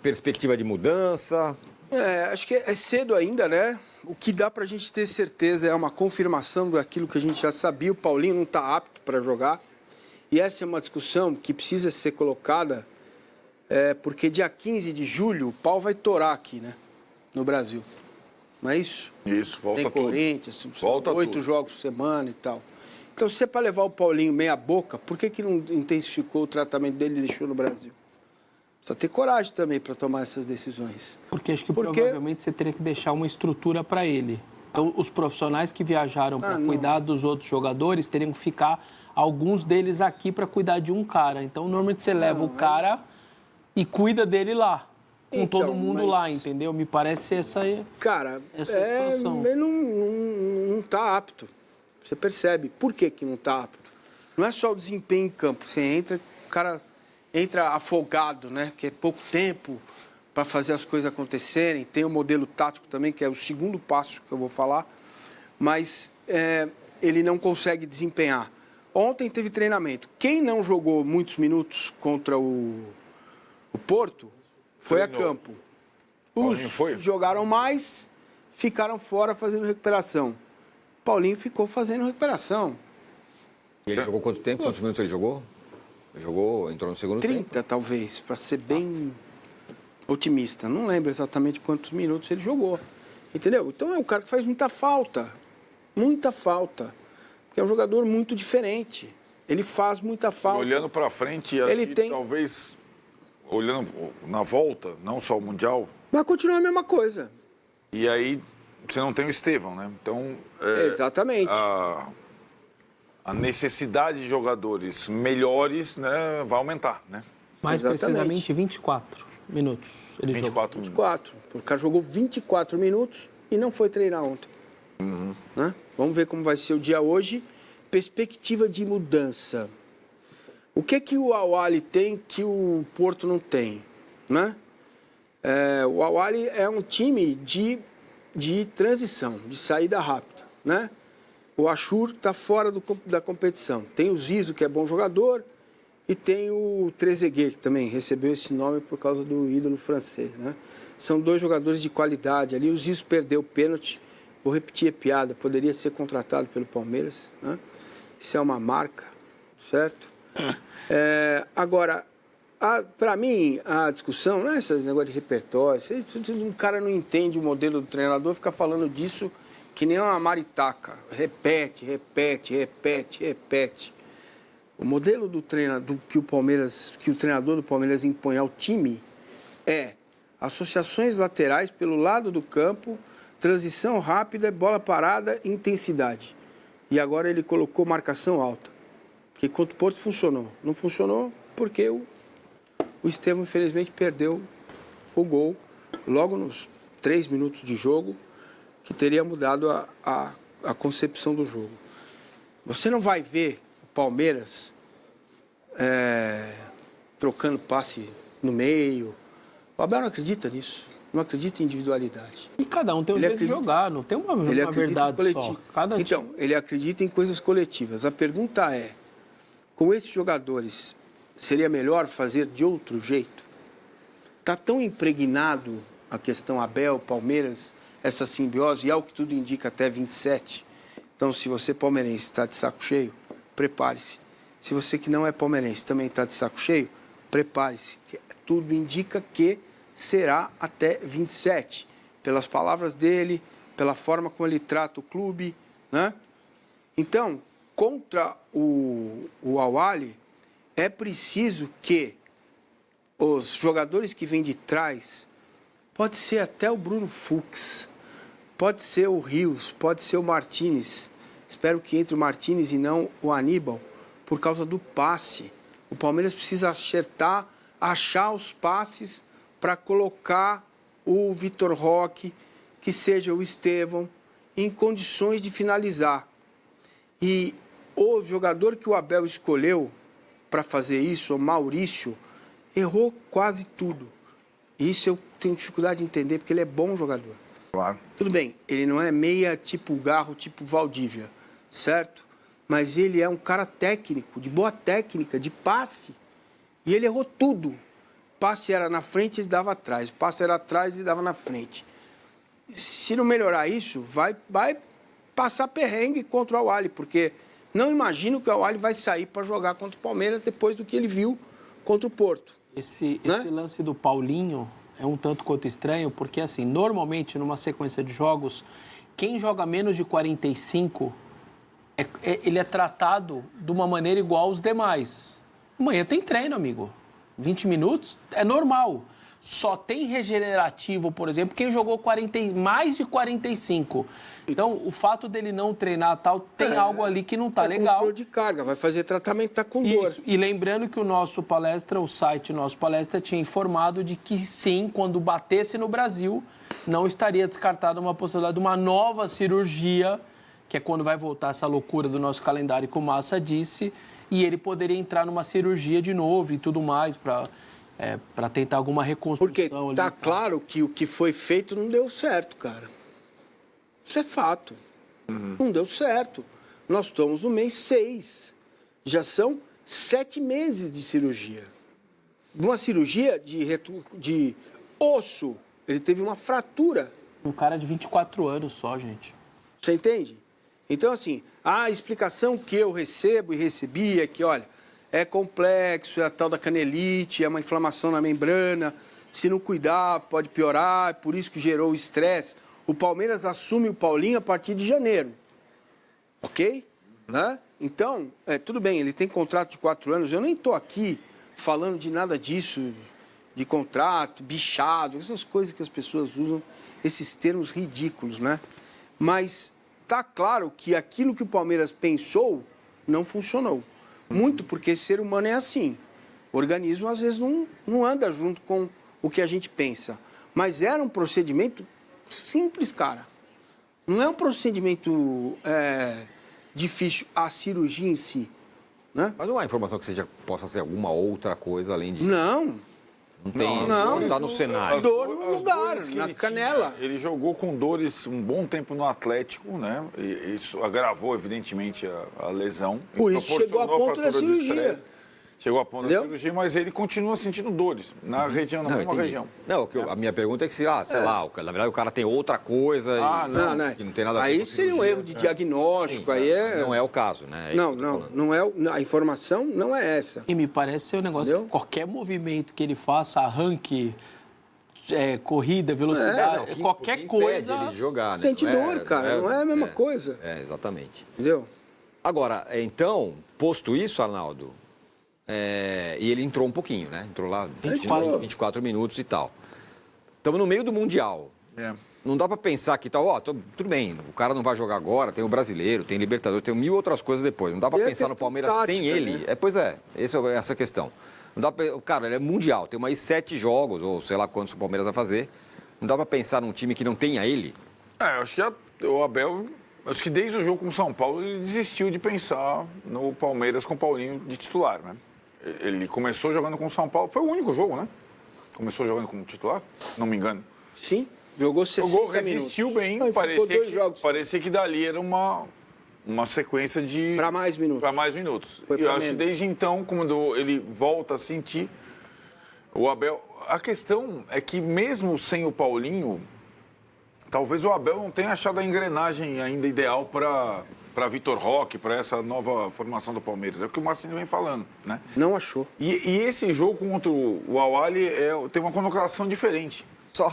perspectiva de mudança? Acho que é cedo ainda, né? O que dá pra gente ter certeza é uma confirmação daquilo que a gente já sabia. O Paulinho não está apto para jogar. E essa é uma discussão que precisa ser colocada, porque dia 15 de julho o pau vai torar aqui, né? No Brasil. Não é isso? Isso, volta Tem tudo. Corinthians, Volta 8 tudo. jogos por semana e tal. Então, se é para levar o Paulinho meia boca, por que não intensificou o tratamento dele e deixou no Brasil? Precisa ter coragem também para tomar essas decisões. Porque acho que provavelmente você teria que deixar uma estrutura para ele. Então, os profissionais que viajaram para cuidar dos outros jogadores teriam que ficar, alguns deles aqui, para cuidar de um cara. Então, normalmente você leva o cara e cuida dele lá, com Então, todo mundo lá, entendeu? Me parece essa situação. Ele não está apto. Você percebe. Por que não está apto? Não é só o desempenho em campo. Você entra, o cara entra afogado, né? Que é pouco tempo para fazer as coisas acontecerem. Tem o modelo tático também, que é o segundo passo que eu vou falar. Mas ele não consegue desempenhar. Ontem teve treinamento. Quem não jogou muitos minutos contra o Porto foi a campo. Os que jogaram mais ficaram fora fazendo recuperação. Paulinho ficou fazendo recuperação. E ele jogou quanto tempo? Quantos minutos ele jogou? Entrou no segundo 30, tempo? talvez, para ser bem otimista. Não lembro exatamente quantos minutos ele jogou. Entendeu? Então é um cara que faz muita falta. Muita falta. Porque é um jogador muito diferente. Ele faz muita falta. Olhando para frente, talvez, olhando na volta, não só o Mundial... Vai continuar a mesma coisa. E aí, você não tem o Estevão, né? Então... Exatamente. A necessidade de jogadores melhores, né, vai aumentar, né? Mais precisamente 24 minutos ele jogou. 24. O cara jogou 24 minutos e não foi treinar ontem. Né? Vamos ver como vai ser o dia hoje. Perspectiva de mudança. O que o Al-Ahly tem que o Porto não tem? Né? O Al-Ahly é um time de transição, de saída rápida. Né? O Ashur está fora da competição. Tem o Zizou, que é bom jogador, e tem o Trezeguet, que também recebeu esse nome por causa do ídolo francês. Né? São dois jogadores de qualidade ali. O Zizou perdeu o pênalti. Vou repetir a piada. Poderia ser contratado pelo Palmeiras. Né? Isso é uma marca, certo? Agora, para mim, a discussão não é esse negócio de repertório. Um cara não entende o modelo do treinador, fica falando disso que nem uma maritaca. Repete, repete, repete, repete. O modelo do treinador que o treinador do Palmeiras impõe ao time é associações laterais pelo lado do campo, transição rápida, bola parada, intensidade. E agora ele colocou marcação alta. Que contra o Porto funcionou. Não funcionou porque o Estevão, infelizmente, perdeu o gol logo nos 3 minutos de jogo, que teria mudado a concepção do jogo. Você não vai ver o Palmeiras trocando passe no meio. O Abel não acredita nisso. Não acredita em individualidade. E cada um tem um jeito de jogar, não tem uma verdade só. Então, ele acredita em coisas coletivas. A pergunta é, com esses jogadores, seria melhor fazer de outro jeito? Está tão impregnado a questão Abel, Palmeiras, essa simbiose, e ao que tudo indica até 27. Então, se você palmeirense está de saco cheio, prepare-se. Se você que não é palmeirense também está de saco cheio, prepare-se. Tudo indica que será até 27. Pelas palavras dele, pela forma como ele trata o clube. Né? Então, contra o Al-Ahly, é preciso que os jogadores que vêm de trás, pode ser até o Bruno Fux, pode ser o Rios, pode ser o Martínez. Espero que entre o Martínez e não o Aníbal, por causa do passe. O Palmeiras precisa acertar, achar os passes para colocar o Vitor Roque, que seja o Estevão, em condições de finalizar. E o jogador que o Abel escolheu para fazer isso, o Maurício, errou quase tudo. Isso eu tenho dificuldade de entender, porque ele é bom jogador. Claro. Tudo bem, ele não é meia tipo Garro, tipo Valdívia, certo? Mas ele é um cara técnico, de boa técnica, de passe. E ele errou tudo. passe era na frente, ele dava atrás. O passe era atrás, ele dava na frente. Se não melhorar isso, vai passar perrengue contra o Al-Ahly, porque não imagino que o Al-Ahly vai sair para jogar contra o Palmeiras depois do que ele viu contra o Porto. Esse Né? lance do Paulinho é um tanto quanto estranho, porque, assim, normalmente, numa sequência de jogos, quem joga menos de 45, ele é tratado de uma maneira igual aos demais. Amanhã tem treino, amigo. 20 minutos é normal. Só tem regenerativo, por exemplo, quem jogou mais de 45. Então, o fato dele não treinar tal, tem algo ali que não tá legal. Controle de carga, vai fazer tratamento, tá com dor. Isso. E lembrando que o site Nosso Palestra tinha informado de que sim, quando batesse no Brasil, não estaria descartada uma possibilidade de uma nova cirurgia, que é quando vai voltar essa loucura do nosso calendário que o Massa disse, e ele poderia entrar numa cirurgia de novo e tudo mais para tentar alguma reconstrução. Porque tá claro que o que foi feito não deu certo, cara. Isso é fato. Não deu certo. Nós estamos no mês 6. Já são 7 meses de cirurgia. Uma cirurgia de osso. Ele teve uma fratura. Um cara de 24 anos só, gente. Você entende? Então, assim, a explicação que eu recebo e recebi é que, olha, é complexo, é a tal da canelite, é uma inflamação na membrana, se não cuidar pode piorar, é por isso que gerou o estresse. O Palmeiras assume o Paulinho a partir de janeiro, ok? Né? Então, tudo bem, ele tem contrato de 4 anos, eu nem estou aqui falando de nada disso, de contrato, bichado, essas coisas que as pessoas usam, esses termos ridículos, né? Mas tá claro que aquilo que o Palmeiras pensou não funcionou. Muito porque esse ser humano é assim. O organismo, às vezes, não anda junto com o que a gente pensa. Mas era um procedimento simples, cara. Não é um procedimento difícil, a cirurgia em si. Né? Mas não há informação que possa ser alguma outra coisa além de... Não. Não tem, não. não está no cenário. Dor no As lugar, dores que na ele canela. tinha, ele jogou com dores um bom tempo no Atlético, né? E isso agravou, evidentemente, a lesão. Por isso chegou a Proporcionou ponto da fratura do cirurgia. estresse. Chegou a ponto da Entendeu? cirurgia, mas ele continua sentindo dores na região, na mesma entendi. região. Não, a minha pergunta é que se, sei lá, na verdade o cara tem outra coisa Não. que não tem nada a ver Aí com seria um cirurgia. erro de diagnóstico, aí Não é o caso, né? É isso Não, que eu tô não, falando. não é. A informação não é essa. E me parece ser um negócio Entendeu? que qualquer movimento que ele faça, arranque, corrida, velocidade, Porque qualquer impede coisa... ele de jogar, né? Sente dor, cara, não é a mesma coisa. Exatamente. Entendeu? Agora, então, posto isso, Arnaldo, e ele entrou um pouquinho, né? Entrou lá 24 minutos e tal. Estamos no meio do Mundial. Não dá para pensar que tal, tudo bem, o cara não vai jogar agora, tem o Brasileiro, tem o Libertadores, tem 1000 outras coisas depois. Não dá para E a pensar no questão Palmeiras tática, sem ele. né? Pois é, essa questão. Não dá pra, cara, ele é mundial, tem mais 7 jogos, ou sei lá quantos o Palmeiras vai fazer. Não dá para pensar num time que não tenha ele? Eu acho que o Abel, acho que desde o jogo com o São Paulo, ele desistiu de pensar no Palmeiras com o Paulinho de titular, né? Ele começou jogando com o São Paulo, foi o único jogo, né? Começou jogando como titular, não me engano. Sim, jogou 60 Jogou, minutos. resistiu bem, Não, ficou 2 jogos. parecia que dali era uma sequência de... Para mais minutos. Para mais minutos. Foi E eu pra acho que menos. desde então, quando ele volta a sentir, o Abel... A questão é que mesmo sem o Paulinho, talvez o Abel não tenha achado a engrenagem ainda ideal para Vitor Roque, para essa nova formação do Palmeiras. É o que o Marcinho vem falando, né? Não achou. E esse jogo contra o Al-Ahly tem uma conotação diferente. Só